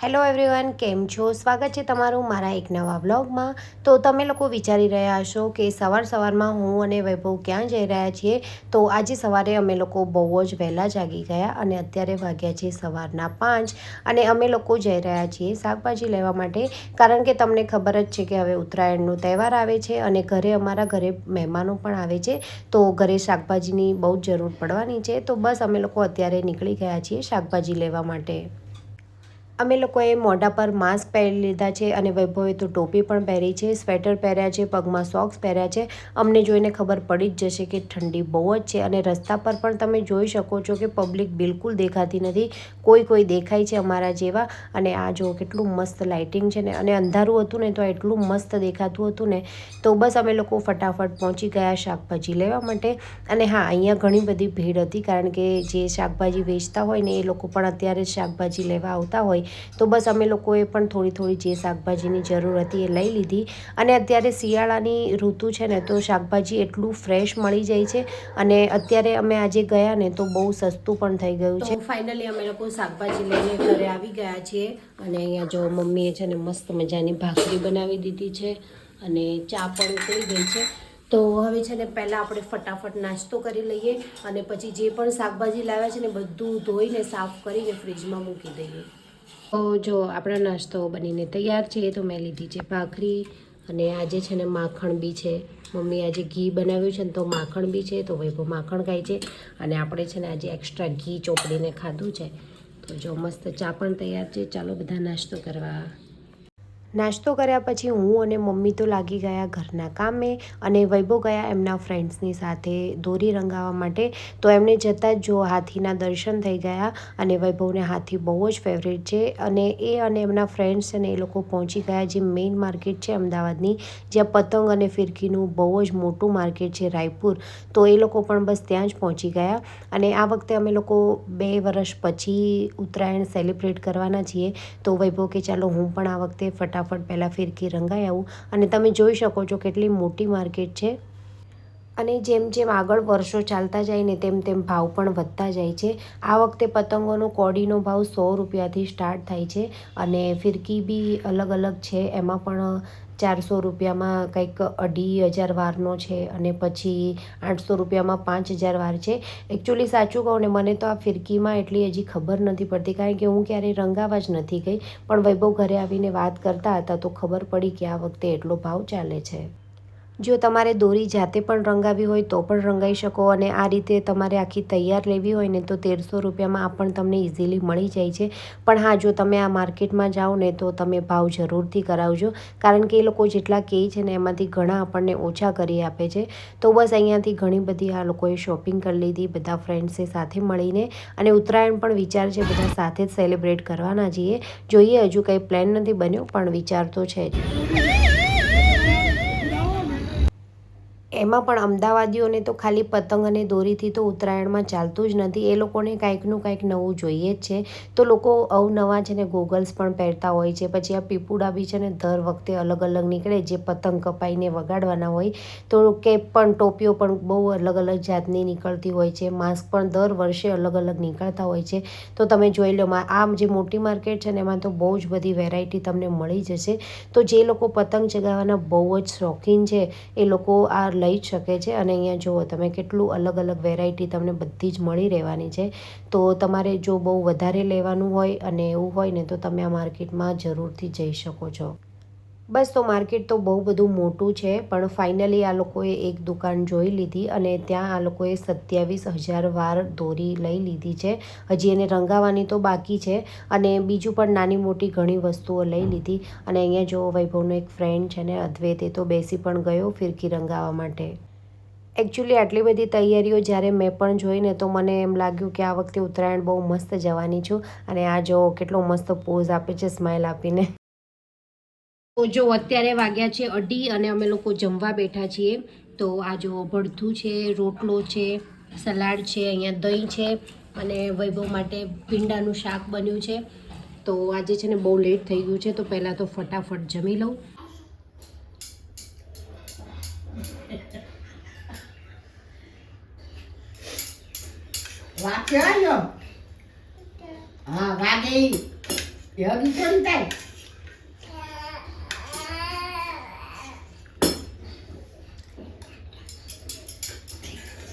Hello everyone, કેમ છો? સ્વાગત છે તમારું મારા એક નવા વ્લોગમાં. તો તમે લોકો વિચારી રહ્યા હશો કે સવારમાં હું અને વૈભવ ક્યાં જઈ રહ્યા છીએ. તો આજે સવારે અમે લોકો બહુ જ વહેલા જાગી ગયા અને અત્યારે વાગ્યા છે સવારના 5 અને અમે લોકો જઈ રહ્યા છીએ શાકભાજી લેવા માટે. કારણ કે તમને ખબર જ છે કે હવે ઉત્તરાયણનો તહેવાર આવે છે અને અમારા ઘરે મહેમાનો પણ આવે છે. તો ઘરે શાકભાજીની બહુ જ જરૂર પડવાની છે. તો બસ અમે લોકો અત્યારે નીકળી ગયા છીએ શાકભાજી લેવા માટે. અમે લોકોએ મોઢા પર માસ્ક પહેરી લીધા છે અને વૈભવે તો ટોપી પણ પહેરી છે, સ્વેટર પહેર્યા છે, પગમાં સોક્સ પહેર્યા છે. અમને જોઈને ખબર પડી જ જશે કે ઠંડી બહુ જ છે અને રસ્તા પર પણ તમે જોઈ શકો છો કે પબ્લિક બિલકુલ દેખાતી નથી. કોઈ દેખાય છે અમારા જેવા. અને આ જો કેટલું મસ્ત લાઇટિંગ છે ને, અને અંધારું હતું ને તો એટલું મસ્ત દેખાતું હતું ને. તો બસ અમે લોકો ફટાફટ પહોંચી ગયા શાકભાજી લેવા માટે. અને હા, અહીંયા ઘણી બધી ભીડ હતી કારણ કે જે શાકભાજી વેચતા હોય ને એ લોકો પણ અત્યારે શાકભાજી લેવા આવતા હોય. તો બસ અમે લોકોએ પણ થોડી જે શાકભાજીની જરૂર હતી એ લઈ લીધી. અને અત્યારે શિયાળાની ઋતુ છે ને, તો શાકભાજી એટલું ફ્રેશ મળી જાય છે. અને અત્યારે અમે આજે ગયા ને તો બહુ સસ્તું પણ થઈ ગયું છે. ફાઇનલી અમે લોકો શાકભાજી લઈને ઘરે આવી ગયા છીએ. અને અહીંયા જો મમ્મીએ છે ને મસ્ત મજાની ભાખરી બનાવી દીધી છે અને ચા પણ ઉકળી ગઈ છે. તો હવે છે ને પહેલાં આપણે ફટાફટ નાસ્તો કરી લઈએ અને પછી જે પણ શાકભાજી લાવ્યા છે ને બધું ધોઈને સાફ કરીને ફ્રીજમાં મૂકી દઈએ. તો જો આપણો નાસ્તો બનીને તૈયાર છે. તો મેં લીધી છે ભાખરી અને આજે છે ને માખણ બી છે. મમ્મી આજે ઘી બનાવ્યું છે ને તો માખણ બી છે. તો વૈભવ માખણ ખાય છે અને આપણે છે ને આજે એક્સ્ટ્રા ઘી ચોપડીને ખાધું છે. તો જો મસ્ત ચા પણ તૈયાર છે. ચાલો બધા નાસ્તો કરવા. નાસ્તો કર્યા પછી હું અને મમ્મી તો લાગી ગયા ઘરના કામે અને વૈભવ ગયા એમના ફ્રેન્ડ્સની સાથે દોરી રંગાવવા માટે. તો એમને જતાં જ જો હાથીના દર્શન થઈ ગયા અને વૈભવને હાથી બહુ જ ફેવરેટ છે. અને એમના ફ્રેન્ડ્સ છે ને એ લોકો પહોંચી ગયા જે મેઇન માર્કેટ છે અમદાવાદની, જ્યાં પતંગ અને ફિરકીનું બહુ જ મોટું માર્કેટ છે રાયપુર. તો એ લોકો પણ બસ ત્યાં જ પહોંચી ગયા. અને આ વખતે અમે લોકો 2 વર્ષ પછી ઉત્તરાયણ સેલિબ્રેટ કરવાના છીએ. તો વૈભવ કે ચાલો હું પણ આ વખતે ફટાફટ પહેલાં ફિરકી રંગાઈ આવું. અને તમે જોઈ શકો છો કેટલી મોટી માર્કેટ છે. અને જેમ આગળ વર્ષો ચાલતા જાય ને તેમ ભાવ પણ વધતા જાય છે. આ વખતે પતંગોનો કોડીનો ભાવ 100 રૂપિયાથી સ્ટાર્ટ થાય છે. અને ફિરકી બી અલગ છે. એમાં પણ 400 રૂપિયામાં કંઈક 2500 વારનો છે અને પછી 800 રૂપિયામાં 5000 વાર છે. એકચ્યુઅલી સાચું કહું ને, મને તો આ ફિરકીમાં એટલી હજી ખબર નથી પડતી કારણ કે હું ક્યારેય રંગાવા જ નથી ગઈ. પણ વૈભવ ઘરે આવીને વાત કરતા હતા તો ખબર પડી કે આ વખતે એટલો ભાવ ચાલે છે. જો તમારે દોરી જાતે પણ રંગાવી હોય તો પણ રંગાઈ શકો. અને આ રીતે તમારે આખી તૈયાર લેવી હોય ને તો 1300 રૂપિયામાં આ પણ તમને ઇઝીલી મળી જાય છે. પણ હા, જો તમે આ માર્કેટમાં જાઓ ને તો તમે ભાવ જરૂરથી કરાવજો. કારણ કે એ લોકો જેટલા કહે છે ને એમાંથી ઘણા આપણને ઓછા કરી આપે છે. તો બસ અહીંયાથી ઘણી બધી આ લોકોએ શોપિંગ કરી લીધી બધા ફ્રેન્ડ્સે સાથે મળીને. અને ઉત્તરાયણ પણ વિચાર છે બધા સાથે જ સેલિબ્રેટ કરવાના છીએ. જોઈએ, હજુ કંઈ પ્લાન નથી બન્યો પણ વિચાર તો છે જ. એમાં પણ અમદાવાદીઓને તો ખાલી પતંગ અને દોરીથી તો ઉત્તરાયણમાં ચાલતું જ નથી. એ લોકોને કાંઈકનું કાંઈક નવું જોઈએ જ છે. તો લોકો અવનવા છે ને ગોગલ્સ પણ પહેરતા હોય છે. પછી આ પીપુડા બી છે ને દર વખતે અલગ નીકળે જે પતંગ કપાઈને વગાડવાના હોય. તો કેપ પણ, ટોપીઓ પણ બહુ અલગ જાતની નીકળતી હોય છે. માસ્ક પણ દર વર્ષે અલગ નીકળતા હોય છે. તો તમે જોઈ લો, આમ જે મોટી માર્કેટ છે ને એમાં તો બહુ જ બધી વેરાયટી તમને મળી જશે. તો જે લોકો પતંગ ચગાવવાના બહુ જ શોખીન છે એ લોકો આ લઈ જ શકે છે. અને અહીંયા જુઓ તમે કેટલું અલગ વેરાયટી તમને બધી જ મળી રહેવાની છે. તો તમારે જો બહુ વધારે લેવાનું હોય અને એવું હોય ને તો તમે આ માર્કેટમાં જરૂરથી જઈ શકો છો. બસ, તો માર્કેટ તો બહુ બધું મોટું છે પણ ફાઇનલી આ લોકોએ એક દુકાન જોઈ લીધી અને ત્યાં આ લોકોએ 27,000 વાર દોરી લઈ લીધી છે. હજી એને રંગાવાની તો બાકી છે. અને બીજું પણ નાની મોટી ઘણી વસ્તુઓ લઈ લીધી. અને અહીંયા જો વૈભવનો એક ફ્રેન્ડ છે ને અદ્વૈત, એ તો બેસી પણ ગયો ફિરકી રંગાવવા માટે. એકચ્યુઅલી આટલી બધી તૈયારીઓ જ્યારે મેં પણ જોઈને તો મને એમ લાગ્યું કે આ વખતે ઉત્તરાયણ બહુ મસ્ત જવાની છું. અને આ જો કેટલો મસ્ત પોઝ આપે છે સ્માઇલ આપીને. તો જો અત્યારે વાગ્યા છે 2:30 અને અમે લોકો જમવા બેઠા છીએ. તો આ જો ભડથું છે, રોટલો છે, સલાડ છે, અહીંયા દહીં છે અને વૈભવ માટે ભીંડાનું શાક બન્યું છે. તો આજે છે ને બહુ લેટ થઈ ગયું છે તો પહેલાં તો ફટાફટ જમી લઉં. હા, વાગે હગી કોણ થાય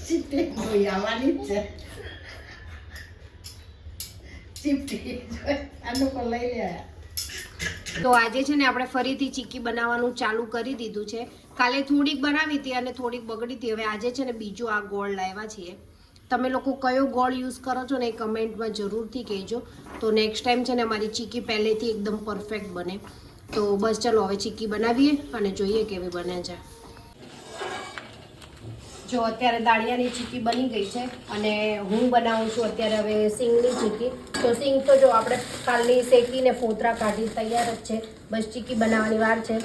ચીપટી કોઈ આવવાની જ છે ચીપટી આનું પર લઈ લે તો આજે છે ને આપણે ફરીથી ચીકી બનાવવાનું ચાલુ કરી દીધું છે. કાલે થોડીક બનાવી હતી અને થોડીક બગડી હતી. હવે આજે છે ને બીજો આ ગોળ લાવ્યા છીએ. તમે લોકો કયો ગોળ યુઝ કરો છો ને એ કમેન્ટમાં જરૂરથી કહેજો. તો નેક્સ્ટ ટાઈમ છે ને અમારી ચીકી પહેલેથી એકદમ પરફેક્ટ બને. તો બસ ચલો હવે ચીકી બનાવીએ અને જોઈએ કેવી બને છે. જો અત્યારે દાળિયાની ચીકી બની ગઈ છે અને હું બનાવું છું અત્યારે હવે સિંગની ચીકી. તો સિંગ તો જો આપણે કાલની શેકીને ફોતરા કાઢી તૈયાર જ છે. બસ ચીકી બનાવવાની વાર છે.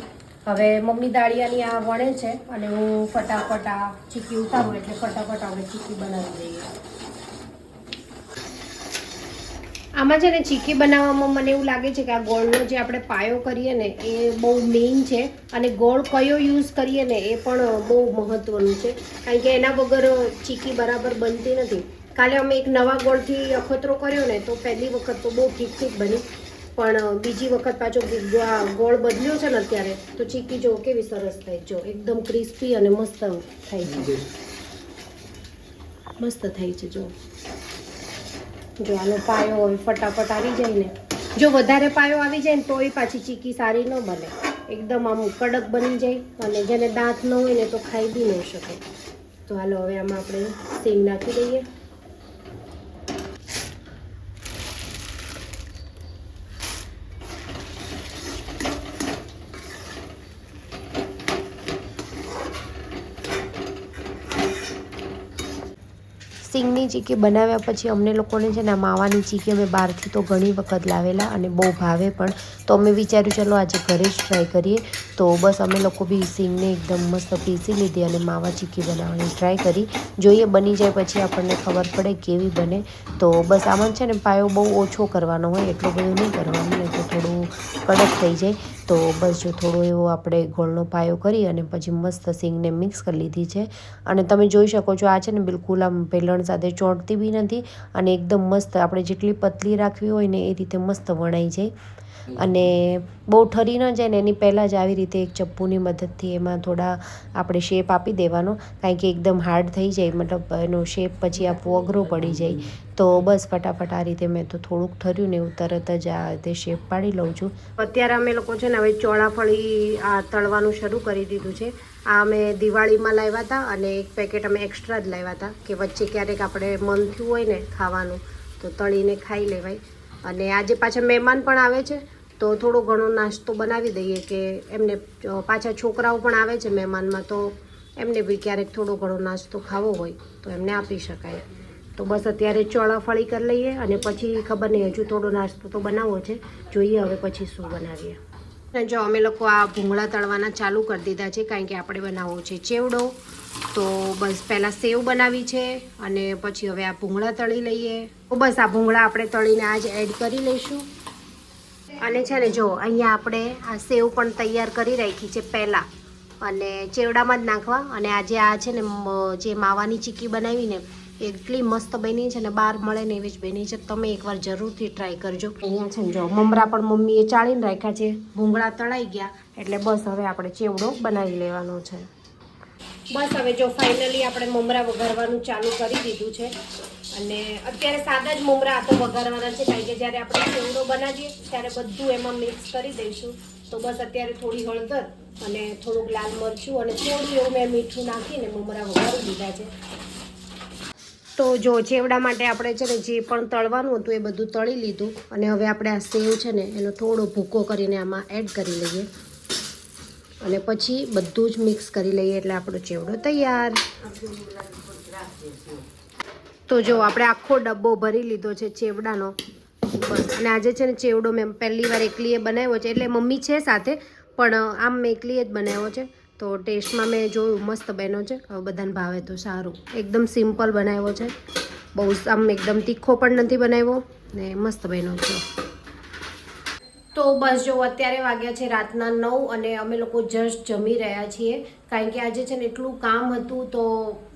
હવે મમ્મી દાળિયાની આ વણે છે અને હું ફટાફટ આ ચીકી ઉતારું એટલે ફટાફટ આપણે ચીકી બનાવી દઈએ. આમાં છે ને ચીકી બનાવવામાં મને એવું લાગે છે કે આ ગોળનો જે આપણે પાયો કરીએ ને એ બહુ મેઇન છે અને ગોળ કયો યુઝ કરીએ ને એ પણ બહુ મહત્ત્વનું છે. કારણ કે એના વગર ચીકી બરાબર બનતી નથી. કાલે અમે એક નવા ગોળથી અખતરો કર્યો ને તો પહેલી વખત તો બહુ ઠીક બની, પણ બીજી વખત પાછો ગોળ બદલ્યો છે ને અત્યારે તો ચીકી જો કેવી સરસ થાય. જો એકદમ ક્રિસ્પી અને મસ્ત થાય છે. મસ્ત થાય છે. જો આનો પાયો હવે ફટાફટ આવી જાય ને, જો વધારે પાયો આવી જાય ને તો એ પાછી ચીકી સારી ન બને. એકદમ આમ કડક બની જાય અને જેને દાંત ન હોય ને તો ખાઈ બી નહીં શકે. તો હાલો હવે આમાં આપણે સિંગ નાખી દઈએ. સિંગની ચીકી બનાવ્યા પછી અમને લોકોને છે ને માવાની ચીકી અમે બહારથી તો ઘણી વખત લાવેલા અને બહુ ભાવે પણ. તો અમે વિચાર્યું ચલો આજે ઘરે જ ટ્રાય કરીએ. તો બસ અમે લોકો બી સિંગને એકદમ મસ્ત પીસી લીધી અને માવા ચીકી બનાવવાની ટ્રાય કરી. જોઈએ બની જાય પછી આપણને ખબર પડે કેવી બને. તો બસ આમાં છે ને પાયો બહુ ઓછો કરવાનો હોય, એટલો બધો નહીં કરવાનો ને તો થોડું કડક થઈ જાય. તો બસ જો થોડો એવો આપણે ગોળનો પાયો કરી અને પછી મસ્ત સિંગને મિક્સ કરી લીધી છે. અને તમે જોઈ શકો છો આ છે ને બિલકુલ આમ વેલણ સાથે ચોંટતી બી નથી અને એકદમ મસ્ત આપણે જેટલી પતલી રાખવી હોય ને એ રીતે મસ્ત વણાઈ જાય. અને બહુ ઠરી ન જાય ને એની પહેલાં જ આવી રીતે એક ચપ્પુની મદદથી એમાં થોડા આપણે શેપ આપી દેવાનો. કારણ કે એકદમ હાર્ડ થઈ જાય, મતલબ એનો શેપ પછી આપવો અઘરો પડી જાય. તો બસ ફટાફટ આ રીતે મેં તો થોડુંક ઠર્યું ને એવું તરત જ આ રીતે શેપ પાડી લઉં છું. અત્યારે અમે લોકો છે ને હવે ચોળાફળી આ તળવાનું શરૂ કરી દીધું છે. આ અમે દિવાળીમાં લાવ્યા હતા અને એક પેકેટ અમે એક્સ્ટ્રા જ લાવ્યા હતા કે વચ્ચે ક્યારેક આપણે મન થયું હોય ને ખાવાનું તો તળીને ખાઈ લેવાય. અને આજે પાછા મહેમાન પણ આવે છે તો થોડો ઘણો નાસ્તો બનાવી દઈએ કે એમને પાછા છોકરાઓ પણ આવે છે મહેમાનમાં તો એમને બી ક્યારેક થોડો ઘણો નાસ્તો ખાવો હોય તો એમને આપી શકાય. તો બસ અત્યારે ચોળાફળી કરી લઈએ અને પછી ખબર નહીં હજુ થોડો નાસ્તો તો બનાવવો છે, જોઈએ હવે પછી શું બનાવીએ. જો અમે લોકો આ ભૂંગળા તળવાના ચાલુ કરી દીધા છે કારણ કે આપણે બનાવવો છે ચેવડો. તો બસ પહેલાં સેવ બનાવી છે અને પછી હવે આ ભૂંગળા તળી લઈએ. તો બસ આ ભૂંગળા આપણે તળીને આજ એડ કરી લઈશું. અને છે ને જો અહીંયા આપણે આ સેવ પણ તૈયાર કરી રાખી છે પહેલાં અને ચેવડામાં જ નાખવા. અને આજે આ છે ને જે માવાની ચીકી બનાવીને એટલી મસ્ત બની છે ને બહાર મળે ને એવી જ બની છે. તમે એકવાર જરૂરથી ટ્રાય કરજો. અહીંયા છે ને જો મમરા પણ મમ્મીએ ચાળીને રાખ્યા છે. ભૂંગળા તળાઈ ગયા એટલે બસ હવે આપણે ચેવડો બનાવી લેવાનો છે. બસ હવે જો ફાઇનલી આપણે મમરા વઘારવાનું ચાલુ કરી દીધું છે. અને અત્યારે સાદા જ મમરા તો વઘારવાના છે કારણ કે જ્યારે આપણે ચેવડો બનાવીએ ત્યારે બધું એમાં મિક્સ કરી દઈશું. તો બસ અત્યારે થોડી હળદર અને થોડુંક લાલ મરચું અને થોડું એવું મેં મીઠું નાખીને મમરા વઘારી દીધા છે. તો જો ચેવડા માટે આપણે છે ને જે પણ તળવાનું હતું એ બધું તળી લીધું અને હવે આપણે આ સેવ છે ને એનો થોડો ભૂકો કરીને આમાં એડ કરી લઈએ અને પછી બધું જ મિક્સ કરી લઈએ એટલે આપણો ચેવડો તૈયાર. તો જો આપણે આખો ડબ્બો ભરી લીધો છે ચેવડાનો. બસ અને આજે છે ને ચેવડો મેં પહેલી વાર એકલીએ બનાવ્યો છે, એટલે મમ્મી છે સાથે પણ આમ મેં એકલીએ જ બનાવ્યો છે. તો ટેસ્ટમાં મેં જોયું મસ્ત બન્યો છે. હવે બધાને ભાવે તો સારું. એકદમ સિમ્પલ બનાવ્યો છે, બહુ આમ એકદમ તીખો પણ નથી બનાવ્યો ને મસ્ત બન્યો છે. તો બસ જો અત્યારે વાગ્યા છે રાતના 9 અને અમે લોકો જસ્ટ જમી રહ્યા છીએ કારણ કે આજે છે ને એટલું કામ હતું તો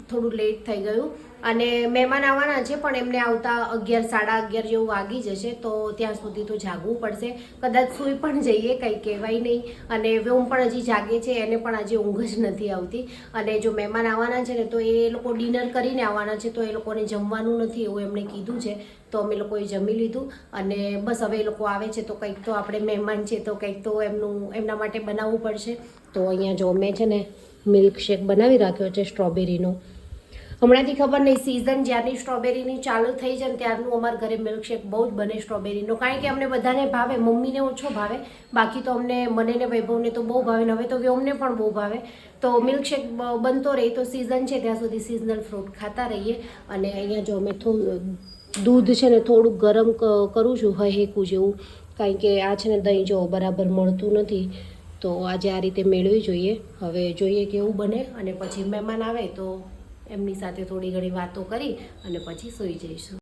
થોડું લેટ થઈ ગયું. અને મહેમાન આવવાના છે પણ એમને આવતા 11 સાડા 11 જેવું વાગી જશે, તો ત્યાં સુધી તો જાગવું પડશે. કદાચ સૂઈ પણ જઈએ, કંઈ કહેવાય નહીં. અને વ્યોમ પણ હજી જાગે છે, એને પણ આજે ઊંઘ જ નથી આવતી. અને જો મહેમાન આવવાના છે ને તો એ લોકો ડિનર કરીને આવવાના છે, તો એ લોકોને જમવાનું નથી એવું એમણે કીધું છે. તો અમે લોકોએ જમી લીધું અને બસ હવે એ લોકો આવે છે તો કંઈક તો આપણે મહેમાન છે તો કંઈક તો એમના માટે બનાવવું પડશે. તો અહીંયા જો મેં છે ને મિલ્કશેક બનાવી રાખ્યો છે સ્ટ્રોબેરીનો. હમણાંથી ખબર નહીં, સિઝન જ્યારની સ્ટ્રોબેરીની ચાલુ થઈ જાય ને ત્યારનું અમારા ઘરે મિલ્કશેક બહુ જ બને સ્ટ્રોબેરીનો. કારણ કે અમને બધાને ભાવે, મમ્મીને ઓછો ભાવે, બાકી તો અમને મને ને વૈભવને તો બહુ ભાવે, ને હવે તો વ્યોમને પણ બહુ ભાવે. તો મિલ્કશેક બનતો રહે, તો સિઝન છે ત્યાં સુધી સિઝનલ ફ્રૂટ ખાતા રહીએ. અને અહીંયા જો અમે દૂધ છે ને થોડુંક ગરમ કરું છું, હેકું જેવું, કારણ કે આ છે ને દહીં જો બરાબર મળતું નથી, તો આજે આ રીતે મેળવી જોઈએ. હવે જોઈએ કેવું બને, અને પછી મહેમાન આવે તો એમની સાથે થોડી ઘણી વાતો કરી અને પછી સૂઈ જઈશું.